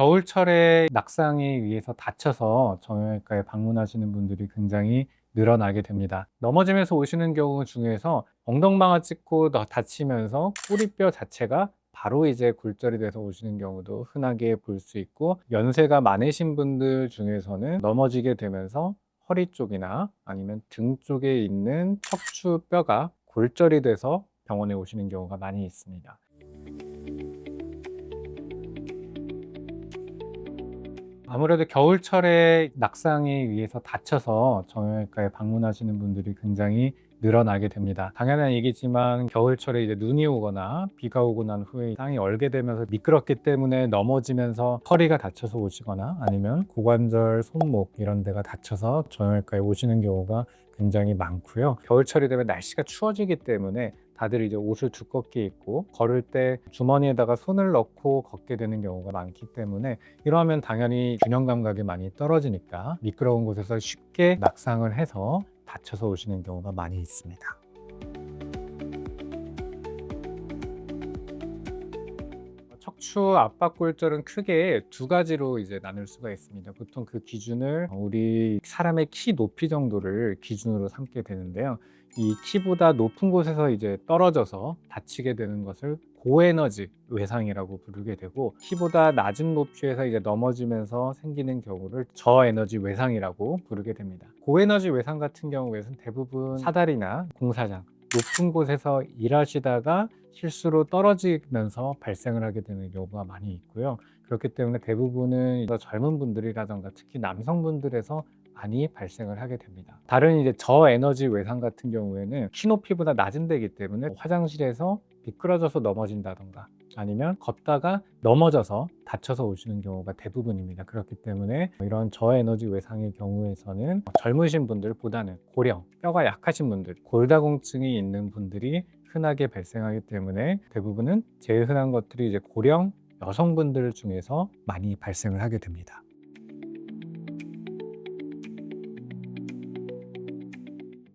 겨울철에 낙상에 의해서 다쳐서 정형외과에 방문하시는 분들이 굉장히 늘어나게 됩니다. 넘어지면서 오시는 경우 중에서 엉덩방아 찍고 다치면서 꼬리뼈 자체가 바로 이제 골절이 돼서 오시는 경우도 흔하게 볼 수 있고, 연세가 많으신 분들 중에서는 넘어지게 되면서 허리 쪽이나 아니면 등 쪽에 있는 척추뼈가 골절이 돼서 병원에 오시는 경우가 많이 있습니다. 아무래도 겨울철에 낙상에 의해서 다쳐서 정형외과에 방문하시는 분들이 굉장히 늘어나게 됩니다. 당연한 얘기지만 겨울철에 이제 눈이 오거나 비가 오고 난 후에 땅이 얼게 되면서 미끄럽기 때문에 넘어지면서 허리가 다쳐서 오시거나 아니면 고관절, 손목 이런 데가 다쳐서 정형외과에 오시는 경우가 굉장히 많고요. 겨울철이 되면 날씨가 추워지기 때문에 다들 이제 옷을 두껍게 입고 걸을 때 주머니에다가 손을 넣고 걷게 되는 경우가 많기 때문에, 이러면 당연히 균형 감각이 많이 떨어지니까 미끄러운 곳에서 쉽게 낙상을 해서 다쳐서 오시는 경우가 많이 있습니다. 척추 압박골절은 크게 두 가지로 이제 나눌 수가 있습니다. 보통 그 기준을 우리 사람의 키 높이 정도를 기준으로 삼게 되는데요. 이 키보다 높은 곳에서 이제 떨어져서 다치게 되는 것을 고에너지 외상이라고 부르게 되고, 키보다 낮은 높이에서 이제 넘어지면서 생기는 경우를 저에너지 외상이라고 부르게 됩니다. 고에너지 외상 같은 경우에는 대부분 사다리나 공사장, 높은 곳에서 일하시다가 실수로 떨어지면서 발생을 하게 되는 경우가 많이 있고요. 그렇기 때문에 대부분은 더 젊은 분들이라던가 특히 남성분들에서 많이 발생을 하게 됩니다. 다른 이제 저에너지 외상 같은 경우에는 키 높이보다 낮은 데이기 때문에 화장실에서 미끄러져서 넘어진다던가 아니면 걷다가 넘어져서 다쳐서 오시는 경우가 대부분입니다. 그렇기 때문에 이런 저에너지 외상의 경우에서는 젊으신 분들보다는 고령, 뼈가 약하신 분들, 골다공증이 있는 분들이 흔하게 발생하기 때문에 대부분은 제일 흔한 것들이 이제 고령 여성분들 중에서 많이 발생을 하게 됩니다.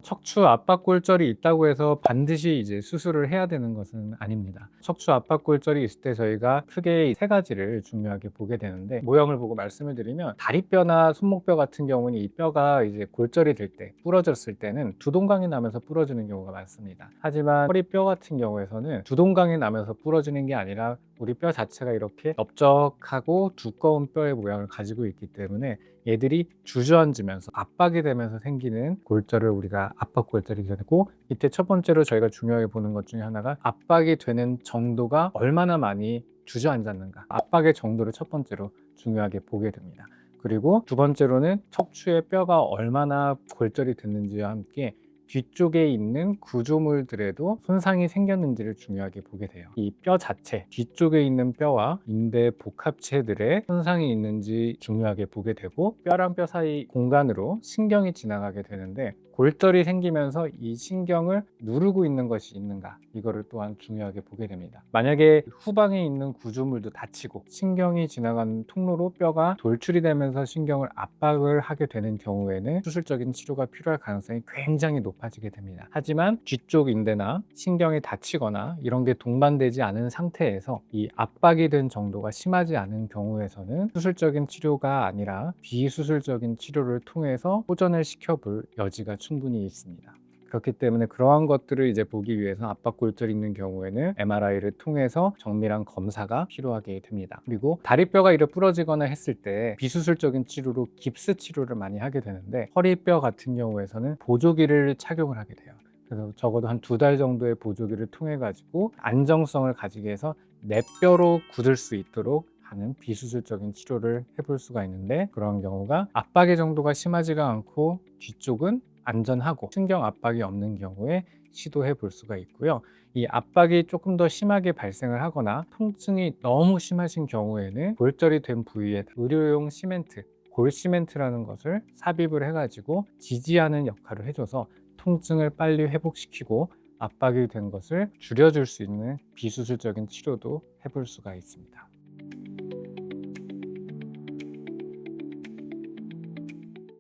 척추 압박골절이 있다고 해서 반드시 이제 수술을 해야 되는 것은 아닙니다. 척추 압박골절이 있을 때 저희가 크게 세 가지를 중요하게 보게 되는데, 모형을 보고 말씀을 드리면 다리뼈나 손목뼈 같은 경우는 이 뼈가 이제 골절이 될 때, 부러졌을 때는 두동강이 나면서 부러지는 경우가 많습니다. 하지만 허리뼈 같은 경우에서는 두동강이 나면서 부러지는 게 아니라 우리 뼈 자체가 이렇게 넓적하고 두꺼운 뼈의 모양을 가지고 있기 때문에 얘들이 주저앉으면서 압박이 되면서 생기는 골절을 우리가 압박골절이 되고, 이때 첫 번째로 저희가 중요하게 보는 것 중에 하나가 압박이 되는 정도가 얼마나 많이 주저앉았는가, 압박의 정도를 첫 번째로 중요하게 보게 됩니다. 그리고 두 번째로는 척추의 뼈가 얼마나 골절이 됐는지와 함께 뒤쪽에 있는 구조물들에도 손상이 생겼는지를 중요하게 보게 돼요. 이 뼈 자체, 뒤쪽에 있는 뼈와 인대 복합체들에 손상이 있는지 중요하게 보게 되고, 뼈랑 뼈 사이 공간으로 신경이 지나가게 되는데 골절이 생기면서 이 신경을 누르고 있는 것이 있는가, 이거를 또한 중요하게 보게 됩니다. 만약에 후방에 있는 구조물도 다치고 신경이 지나가는 통로로 뼈가 돌출이 되면서 신경을 압박을 하게 되는 경우에는 수술적인 치료가 필요할 가능성이 굉장히 높아지게 됩니다. 하지만 뒤쪽 인대나 신경이 다치거나 이런 게 동반되지 않은 상태에서 이 압박이 된 정도가 심하지 않은 경우에서는 수술적인 치료가 아니라 비수술적인 치료를 통해서 호전을 시켜볼 여지가 충분히 있습니다. 그렇기 때문에 그러한 것들을 이제 보기 위해서 압박골절이 있는 경우에는 MRI를 통해서 정밀한 검사가 필요하게 됩니다. 그리고 다리뼈가 이렇게 부러지거나 했을 때 비수술적인 치료로 깁스 치료를 많이 하게 되는데, 허리뼈 같은 경우에서는 보조기를 착용을 하게 돼요. 그래서 적어도 한 2달 정도의 보조기를 통해 가지고 안정성을 가지게 해서 뇌뼈로 굳을 수 있도록 하는 비수술적인 치료를 해볼 수가 있는데, 그런 경우가 압박의 정도가 심하지가 않고 뒤쪽은 안전하고 신경 압박이 없는 경우에 시도해 볼 수가 있고요. 이 압박이 조금 더 심하게 발생을 하거나 통증이 너무 심하신 경우에는 골절이 된 부위에 의료용 시멘트, 골시멘트라는 것을 삽입을 해가지고 지지하는 역할을 해줘서 통증을 빨리 회복시키고 압박이 된 것을 줄여줄 수 있는 비수술적인 치료도 해볼 수가 있습니다.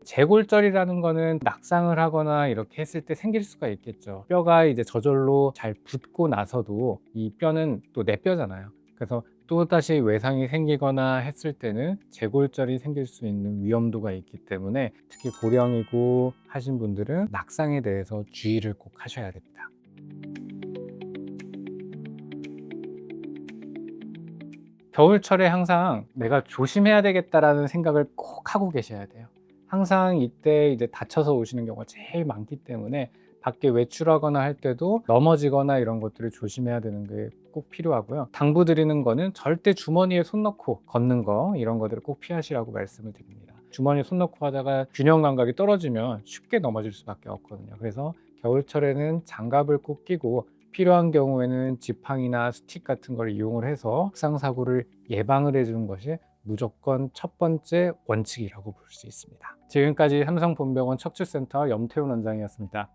재골절이라는 거는 낙상을 하거나 이렇게 했을 때 생길 수가 있겠죠. 뼈가 이제 저절로 잘 붙고 나서도 이 뼈는 또 내 뼈잖아요. 그래서 또다시 외상이 생기거나 했을 때는 재골절이 생길 수 있는 위험도가 있기 때문에 특히 고령이고 하신 분들은 낙상에 대해서 주의를 꼭 하셔야 됩니다. 겨울철에 항상 내가 조심해야 되겠다라는 생각을 꼭 하고 계셔야 돼요. 항상 이때 이제 다쳐서 오시는 경우가 제일 많기 때문에 밖에 외출하거나 할 때도 넘어지거나 이런 것들을 조심해야 되는 게 꼭 필요하고요. 당부드리는 거는 절대 주머니에 손 넣고 걷는 거 이런 것들을 꼭 피하시라고 말씀을 드립니다. 주머니에 손 넣고 하다가 균형 감각이 떨어지면 쉽게 넘어질 수밖에 없거든요. 그래서 겨울철에는 장갑을 꼭 끼고 필요한 경우에는 지팡이나 스틱 같은 걸 이용을 해서 확상 사고를 예방을 해주는 것이 무조건 첫 번째 원칙이라고 볼 수 있습니다. 지금까지 삼성본병원 척추센터 염태훈 원장이었습니다.